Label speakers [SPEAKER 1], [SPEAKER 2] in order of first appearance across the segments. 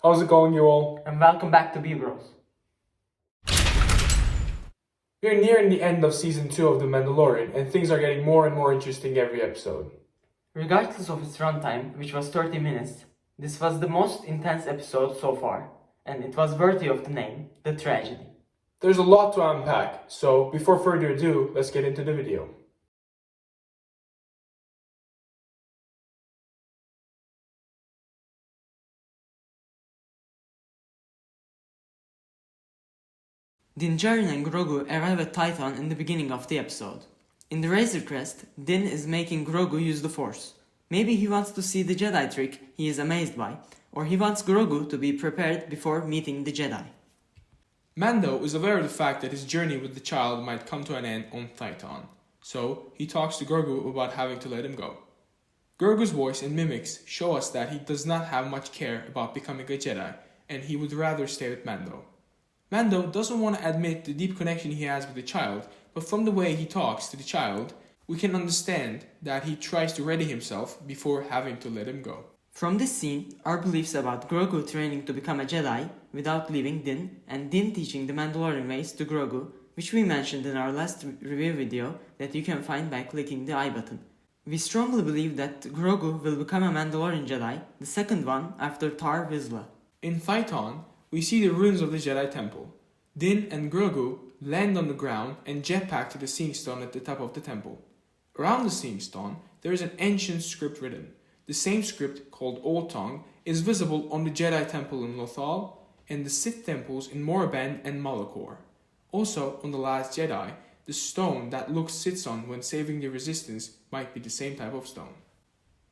[SPEAKER 1] How's it going, you all?
[SPEAKER 2] And welcome back to B-Bros.
[SPEAKER 1] We're nearing the end of Season 2 of The Mandalorian, and things are getting more and more interesting every episode.
[SPEAKER 2] Regardless of its runtime, which was 30 minutes, this was the most intense episode so far, and it was worthy of the name, The Tragedy.
[SPEAKER 1] There's a lot to unpack, so before further ado, let's get into the video.
[SPEAKER 2] Din Djarin and Grogu arrive at Titan in the beginning of the episode. In the Razor Crest, Din is making Grogu use the Force. Maybe he wants to see the Jedi trick he is amazed by, or he wants Grogu to be prepared before meeting the Jedi.
[SPEAKER 1] Mando is aware of the fact that his journey with the child might come to an end on Titan, so he talks to Grogu about having to let him go. Grogu's voice and mimics show us that he does not have much care about becoming a Jedi, and he would rather stay with Mando. Mando doesn't want to admit the deep connection he has with the child, but from the way he talks to the child, we can understand that he tries to ready himself before having to let him go.
[SPEAKER 2] From this scene, our beliefs about Grogu training to become a Jedi without leaving Din, and Din teaching the Mandalorian ways to Grogu, which we mentioned in our last review video that you can find by clicking the I button. We strongly believe that Grogu will become a Mandalorian Jedi, the second one after Tar Vizsla.
[SPEAKER 1] In Titan, we see the ruins of the Jedi Temple. Din and Grogu land on the ground and jetpack to the Seeing Stone at the top of the temple. Around the Seeing Stone, there is an ancient script written. The same script, called Old Tongue, is visible on the Jedi Temple in Lothal and the Sith temples in Moraband and Malachor. Also, on The Last Jedi, the stone that Luke sits on when saving the Resistance might be the same type of stone.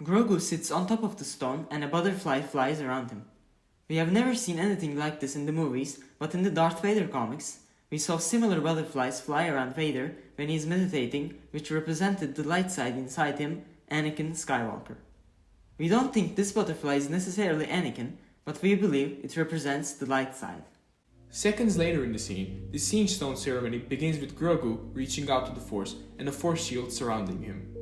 [SPEAKER 2] Grogu sits on top of the stone and a butterfly flies around him. We have never seen anything like this in the movies, but in the Darth Vader comics, we saw similar butterflies fly around Vader when he is meditating, which represented the light side inside him, Anakin Skywalker. We don't think this butterfly is necessarily Anakin, but we believe it represents the light side.
[SPEAKER 1] Seconds later in the scene, the Seeing Stone ceremony begins with Grogu reaching out to the Force and a Force shield surrounding him.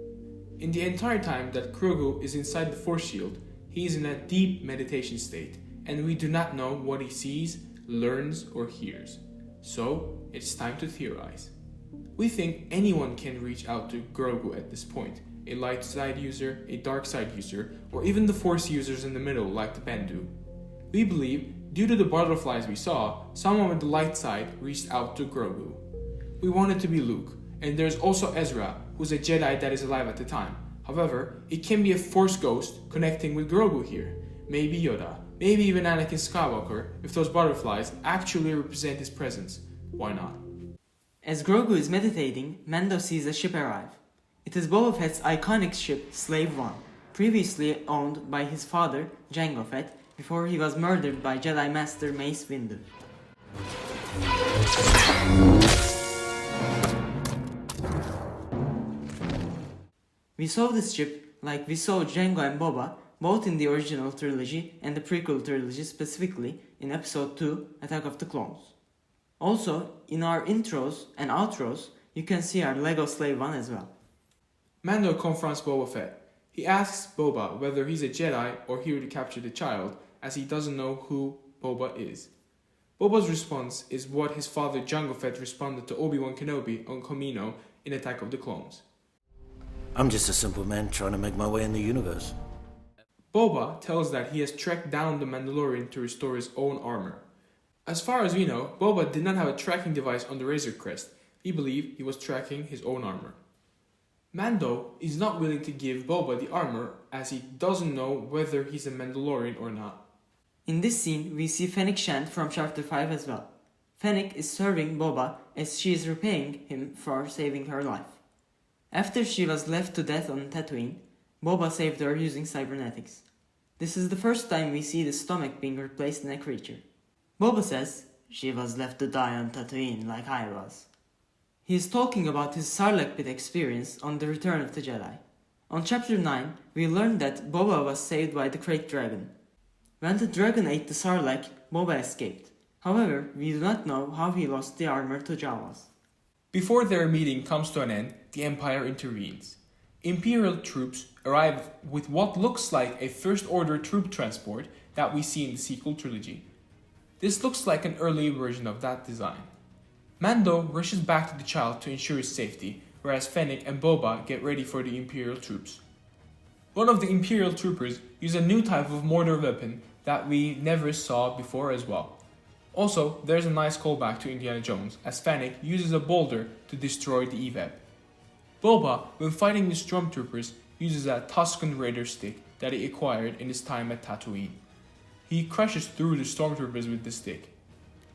[SPEAKER 1] In the entire time that Grogu is inside the Force shield, he is in a deep meditation state, and we do not know what he sees, learns, or hears. So, it's time to theorize. We think anyone can reach out to Grogu at this point, a light side user, a dark side user, or even the Force users in the middle like the Bendu. We believe, due to the butterflies we saw, someone with the light side reached out to Grogu. We want it to be Luke, and there's also Ezra, who's a Jedi that is alive at the time. However, it can be a Force ghost connecting with Grogu here, maybe Yoda. Maybe even Anakin Skywalker, if those butterflies actually represent his presence. Why not?
[SPEAKER 2] As Grogu is meditating, Mando sees a ship arrive. It is Boba Fett's iconic ship, Slave One, previously owned by his father, Jango Fett, before he was murdered by Jedi Master Mace Windu. We saw this ship like we saw Jango and Boba, both in the original trilogy and the prequel trilogy specifically in Episode 2, Attack of the Clones. Also, in our intros and outros, you can see our Lego Slave One as well.
[SPEAKER 1] Mando confronts Boba Fett. He asks Boba whether he's a Jedi or here to capture the child, as he doesn't know who Boba is. Boba's response is what his father Jango Fett responded to Obi-Wan Kenobi on Kamino in Attack of the Clones.
[SPEAKER 3] I'm just a simple man trying to make my way in the universe.
[SPEAKER 1] Boba tells that he has tracked down the Mandalorian to restore his own armor. As far as we know, Boba did not have a tracking device on the Razor Crest. We believe he was tracking his own armor. Mando is not willing to give Boba the armor as he doesn't know whether he's a Mandalorian or not.
[SPEAKER 2] In this scene, we see Fennec Shand from Chapter 5 as well. Fennec is serving Boba as she is repaying him for saving her life. After she was left to death on Tatooine, Boba saved her using cybernetics. This is the first time we see the stomach being replaced in a creature. Boba says, "She was left to die on Tatooine like I was." He is talking about his Sarlacc pit experience on the Return of the Jedi. On Chapter 9, we learned that Boba was saved by the Krayt Dragon. When the dragon ate the Sarlacc, Boba escaped. However, we do not know how he lost the armor to Jawas.
[SPEAKER 1] Before their meeting comes to an end, the Empire intervenes. Imperial troops arrive with what looks like a First Order troop transport that we see in the sequel trilogy. This looks like an early version of that design. Mando rushes back to the child to ensure his safety, whereas Fennec and Boba get ready for the Imperial troops. One of the Imperial troopers uses a new type of mortar weapon that we never saw before as well. Also, there's a nice callback to Indiana Jones, as Fennec uses a boulder to destroy the E-Web. Boba, when fighting the stormtroopers, uses a Tusken Raider stick that he acquired in his time at Tatooine. He crushes through the stormtroopers with the stick.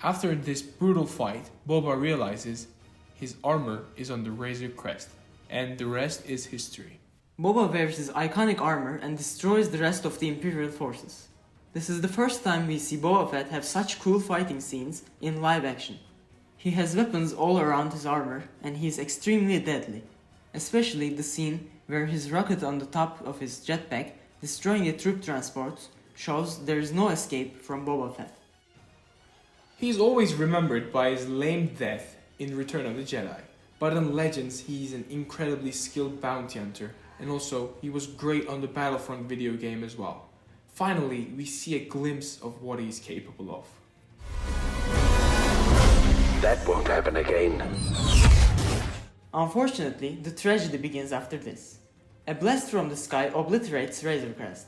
[SPEAKER 1] After this brutal fight, Boba realizes his armor is on the Razor Crest, and the rest is history.
[SPEAKER 2] Boba wears his iconic armor and destroys the rest of the Imperial forces. This is the first time we see Boba Fett have such cool fighting scenes in live action. He has weapons all around his armor and he is extremely deadly, especially the scene where his rocket on the top of his jetpack destroying a troop transport shows there is no escape from Boba Fett.
[SPEAKER 1] He is always remembered by his lame death in Return of the Jedi, but in Legends he is an incredibly skilled bounty hunter, and also he was great on the Battlefront video game as well. Finally, we see a glimpse of what he is capable of.
[SPEAKER 4] That won't happen again.
[SPEAKER 2] Unfortunately, the tragedy begins after this. A blast from the sky obliterates Razor Crest.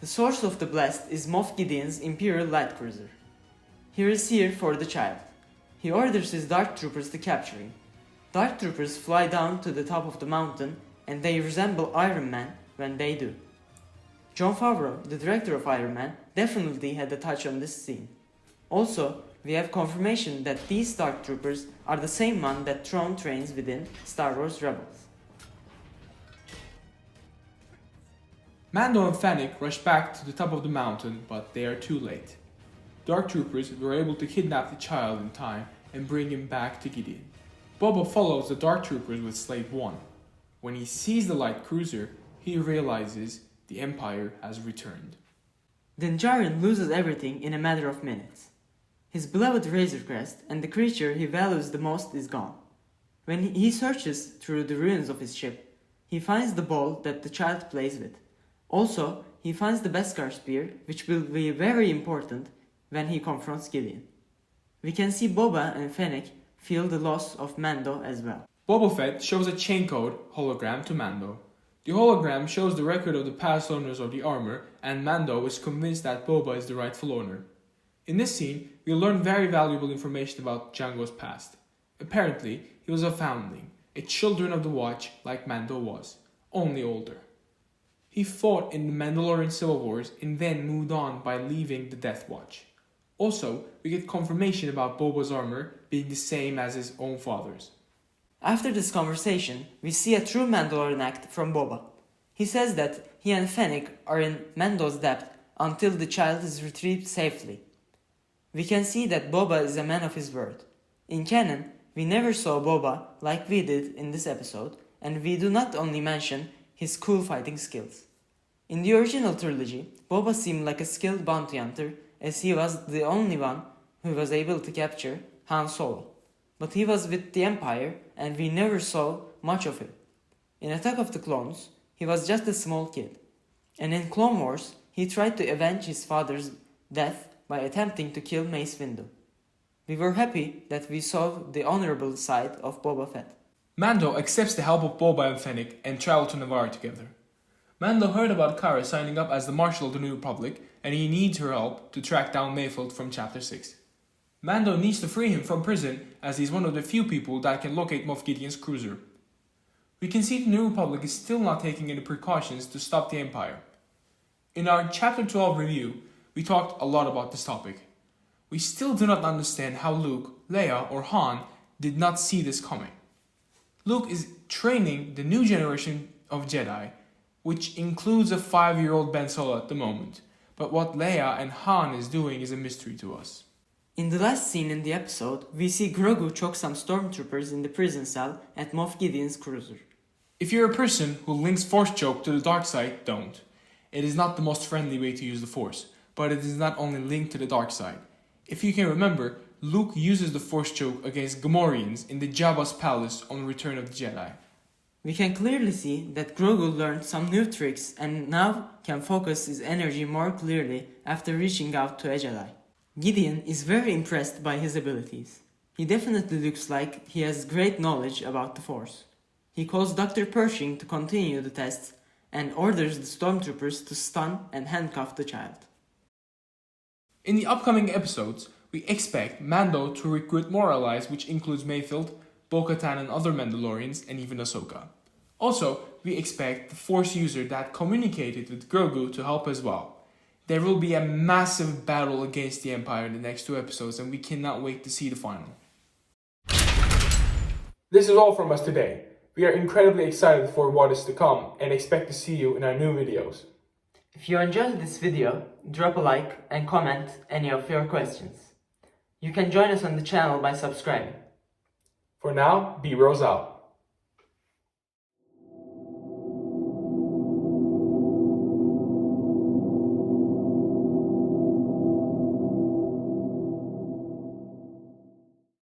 [SPEAKER 2] The source of the blast is Moff Gideon's Imperial light cruiser. He is here for the child. He orders his Dark Troopers to capture him. Dark Troopers fly down to the top of the mountain and they resemble Iron Man when they do. Jon Favreau, the director of Iron Man, definitely had a touch on this scene. Also, we have confirmation that these Dark Troopers are the same one that Thrawn trains within Star Wars Rebels.
[SPEAKER 1] Mando and Fennec rush back to the top of the mountain, but they are too late. Dark Troopers were able to kidnap the child in time and bring him back to Gideon. Boba follows the Dark Troopers with Slave 1. When he sees the light cruiser, he realizes the Empire has returned.
[SPEAKER 2] Din Djarin loses everything in a matter of minutes. His beloved Razor Crest and the creature he values the most is gone. When he searches through the ruins of his ship, he finds the ball that the child plays with. Also, he finds the Beskar spear, which will be very important when he confronts Gideon. We can see Boba and Fennec feel the loss of Mando as well.
[SPEAKER 1] Boba Fett shows a chain code hologram to Mando. The hologram shows the record of the past owners of the armor, and Mando is convinced that Boba is the rightful owner. In this scene, we learn very valuable information about Jango's past. Apparently, he was a foundling, a children of the Watch like Mando was, only older. He fought in the Mandalorian Civil Wars and then moved on by leaving the Death Watch. Also, we get confirmation about Boba's armor being the same as his own father's.
[SPEAKER 2] After this conversation, we see a true Mandalorian act from Boba. He says that he and Fennec are in Mando's debt until the child is retrieved safely. We can see that Boba is a man of his word. In canon, we never saw Boba like we did in this episode, and we do not only mention his cool fighting skills. In the original trilogy, Boba seemed like a skilled bounty hunter as he was the only one who was able to capture Han Solo. But he was with the Empire and we never saw much of him. In Attack of the Clones, he was just a small kid. And in Clone Wars, he tried to avenge his father's death by attempting to kill Mace Windu. We were happy that we saw the honorable side of Boba Fett.
[SPEAKER 1] Mando accepts the help of Boba and Fennec and travel to Navarre together. Mando heard about Cara signing up as the Marshal of the New Republic, and he needs her help to track down Mayfield from Chapter 6. Mando needs to free him from prison as he's one of the few people that can locate Moff Gideon's cruiser. We can see the New Republic is still not taking any precautions to stop the Empire. In our Chapter 12 review, we talked a lot about this topic. We still do not understand how Luke, Leia, or Han did not see this coming. Luke is training the new generation of Jedi, which includes a 5-year-old Ben Solo at the moment, but what Leia and Han is doing is a mystery to us.
[SPEAKER 2] In the last scene in the episode, we see Grogu choke some stormtroopers in the prison cell at Moff Gideon's cruiser.
[SPEAKER 1] If you're a person who links Force choke to the dark side, don't. It is not the most friendly way to use the Force, but it is not only linked to the dark side. If you can remember, Luke uses the Force choke against Gamorreans in the Jabba's palace on Return of the Jedi.
[SPEAKER 2] We can clearly see that Grogu learned some new tricks and now can focus his energy more clearly after reaching out to a Jedi. Gideon is very impressed by his abilities. He definitely looks like he has great knowledge about the Force. He calls Dr. Pershing to continue the tests and orders the stormtroopers to stun and handcuff the child.
[SPEAKER 1] In the upcoming episodes, we expect Mando to recruit more allies, which includes Mayfield, Bo-Katan and other Mandalorians, and even Ahsoka. Also, we expect the Force user that communicated with Grogu to help as well. There will be a massive battle against the Empire in the next 2 episodes, and we cannot wait to see the final. This is all from us today. We are incredibly excited for what is to come and expect to see you in our new videos.
[SPEAKER 2] If you enjoyed this video, drop a like and comment any of your questions. You can join us on the channel by subscribing.
[SPEAKER 1] For now, B-Rose out.